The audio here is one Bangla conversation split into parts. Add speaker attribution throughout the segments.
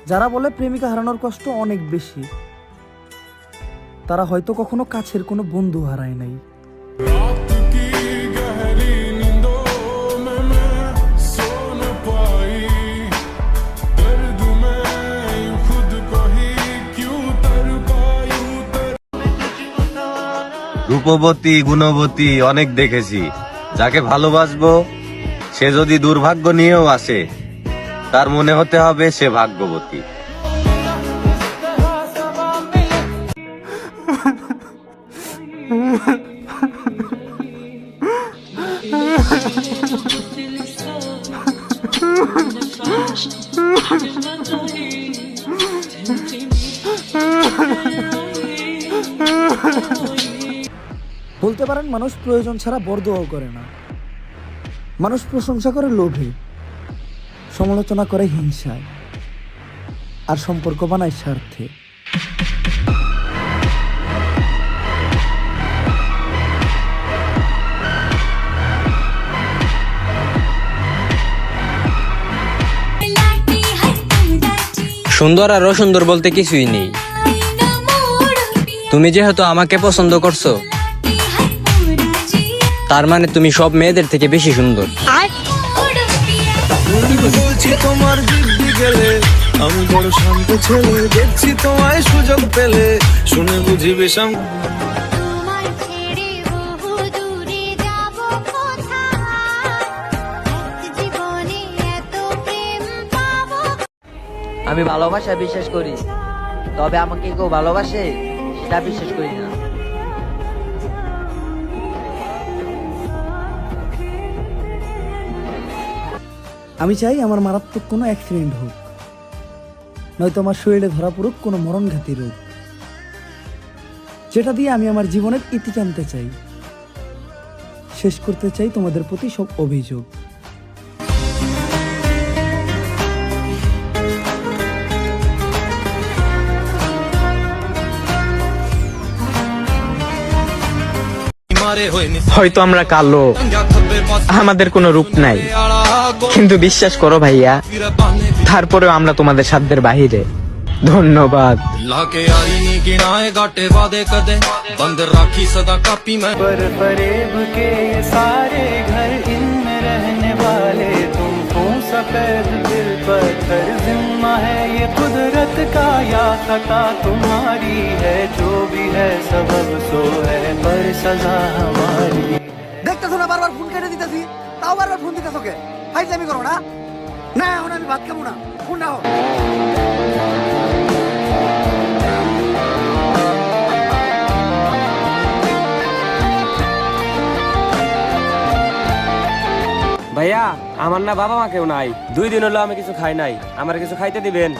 Speaker 1: যারা বলে প্রেমিকা হারানোর কষ্ট অনেক বেশি, তারা হয়তো কখনো কাছের কোনো বন্ধু হারায় নাই।
Speaker 2: রূপবতী গুণবতী অনেক দেখেছি, যাকে ভালোবাসবো সে যদি দুর্ভাগ্য নিয়েও আসে, তার মনে হতে হবে সে ভাগ্যবতী।
Speaker 1: বলতে পারেন মানুষ প্রয়োজন ছাড়া বরদোয়াও করে না। মানুষ প্রশংসা করে লোভে, সমালোচনা করে হিংসায়, আর সম্পর্ক বানায় স্বার্থে।
Speaker 3: সুন্দর আর অসুন্দর বলতে কিছুই নেই। তুমি যেহেতু আমাকে পছন্দ করছো, তার মানে তুমি সব মেয়েদের থেকে বেশি সুন্দর।
Speaker 4: বলছি তোমার দিব্যি গেলে আমি বড় শান্ত ছেলে, দেখছি তোমায় সুযোগ পেলে শুনে বুঝি বিষম।
Speaker 5: আমি ভালোবাসা বিশ্বাস করি, তবে আমাকে কেউ ভালোবাসে সেটা বিশ্বাস করি না।
Speaker 1: আমি চাই আমার মারাত্মক কোনো অ্যাক্সিডেন্ট হোক, নয়তো আমার শরীরে ধরা পড়ুক কোনো মরণঘাতী রোগ, যেটা দিয়ে আমি আমার জীবনের ইতি টানতে চাই, শেষ করতে চাই তোমাদের প্রতি সব অভিযোগ।
Speaker 3: হয়তো আমরা কালো, আমাদের কোনো রূপ নাই, কিন্তু বিশ্বাস করো ভাইয়া, তারপরেও আমরা তোমাদের সাধ্যের বাহিরে। ধন্যবাদ।
Speaker 4: फरेब के ये सारे घर इनमें रहने वाले तुमको सफेद दिल पत्थर जिम्मा है ये कुदरत का या खता तुम्हारी है, जो भी है सबब सो है पर सजा हमारी।
Speaker 1: দেখতেছো না বারবার ফোন কেটে দিতেছি, তাও বারবার ফোন দিতেছো কে? ফাইজলামি করো না। না এখন আমি ভাত খাবো না, ফোন দাও।
Speaker 6: ভাইয়া, আমার না বাবা মা কেউ নাই, 2 দিন হলো আমি কিছু খাই নাই, আমার কিছু খাইতে দিবেন?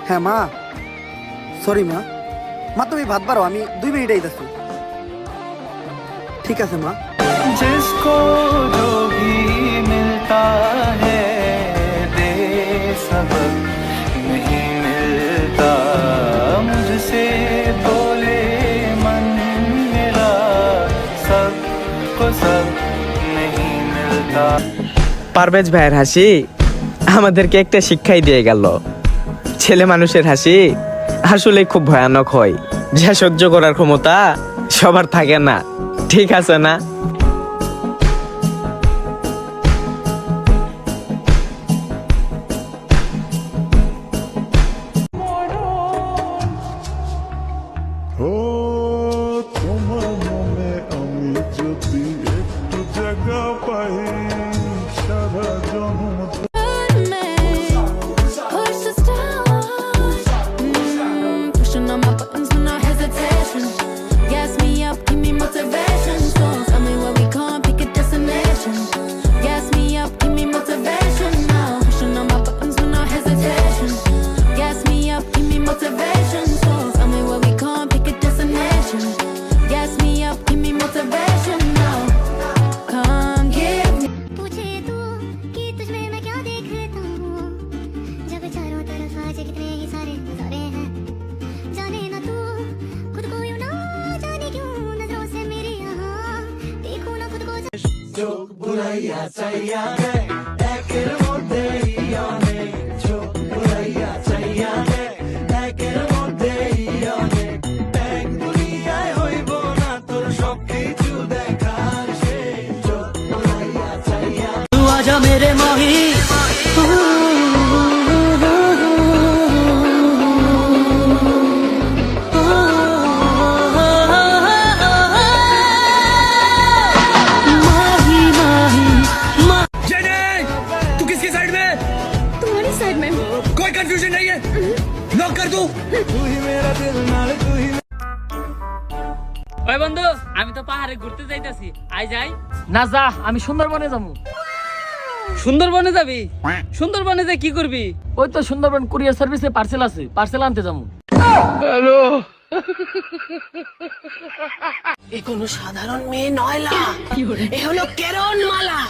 Speaker 1: হ্যাঁ মা, সরি মা। মা তুমি ভাত বারো, আমি 2 মিনিট আইতাছি। ঠিক আছে মা।
Speaker 4: जिसको जो भी मिलता है दे सबक नहीं मिलता, मुझसे बोले मन मिला सबको सब नहीं मिलता।
Speaker 3: পারভেজ ভাইয়ের হাসি আমাদেরকে একটা শিক্ষাই দিয়ে গেল, ছেলে মানুষের হাসি আসলে খুব ভয়ানক হয়, যা সহ্য করার ক্ষমতা সবার থাকে না। ঠিক আছে না?
Speaker 7: তোমার মনে আমি যদি একটু জায়গা পাই, সারা জন্ম
Speaker 8: Push the stars, pushing on my buttons with no hesitation. Gas me up, give me motivation. So tell me what तुम्हारी साइड में
Speaker 9: ওই বন্ধু আমি তো পাহাড়ে ঘুরতে যাইতাছি আই যাই
Speaker 5: না যা, আমি সুন্দরবনে যাবো।
Speaker 9: সুন্দরবনে যাবি সুন্দরবনে যে কি করবি
Speaker 5: ওই তো সুন্দরবন কুরিয়ার সার্ভিসে পার্সেল আছে, পার্সেল আনতে যাবো।
Speaker 10: এ কোনো সাধারণ মেয়ে নয়লা, এ হলো কেরন মালা,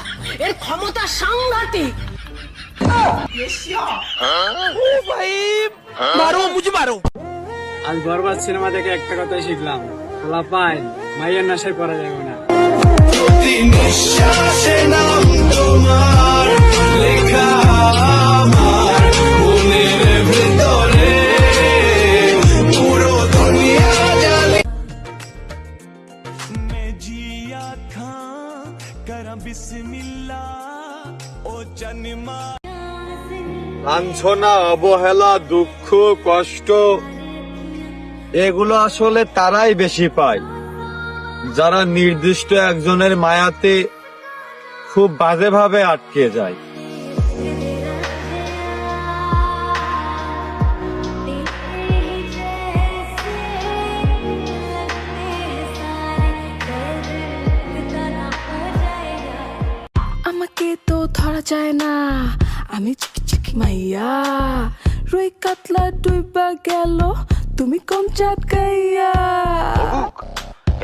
Speaker 10: এর ক্ষমতা সাংঘাতিক।
Speaker 6: আজ বরবাদ সিনেমা দেখে একটা কথাই শিখলাম, লাপাই মাইয়ের নেশায় পড়া যাবে না।
Speaker 2: লাঞ্ছনা, অবহেলা, দুঃখ, কষ্ট এগুলো আসলে তারাই বেশি পায় যারা নির্দিষ্ট একজনের মায়াতে খুব বাজেভাবে আটকে যায়।
Speaker 8: আমাকে তো ধরা যায় না, আমি চিকি চিকি মাইয়া, রুই কাতলা ডুইবা গেল, তুমি কম চাটকাইয়া।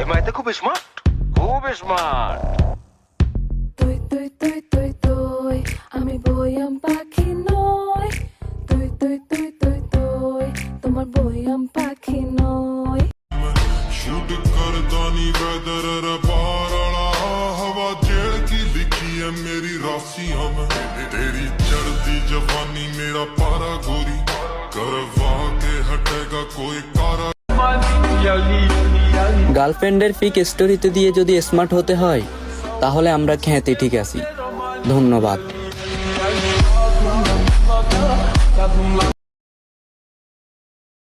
Speaker 2: এই মাইতে খুব স্মার্ট, খুব স্মার্ট।
Speaker 8: তুই তুই তুই তুই তুই আমি বয়াম পাখি নই, তুই তুই তুই তুই তুই তোমার বয়াম পাখি নই।
Speaker 7: शूट कर दानी वेदर पार वाला हवा जेड़ की लिखी है मेरी राशियां में, तेरी चढ़ती जवानी मेरा पारा गोरी, करवा के हटेगा कोई कारा।
Speaker 11: গার্লফ্রেন্ডের পিক স্টোরিতে দিয়ে যদি স্মার্ট হতে হয় তাহলে আমরা খ্যাতি ঠিক আছি। ধন্যবাদ।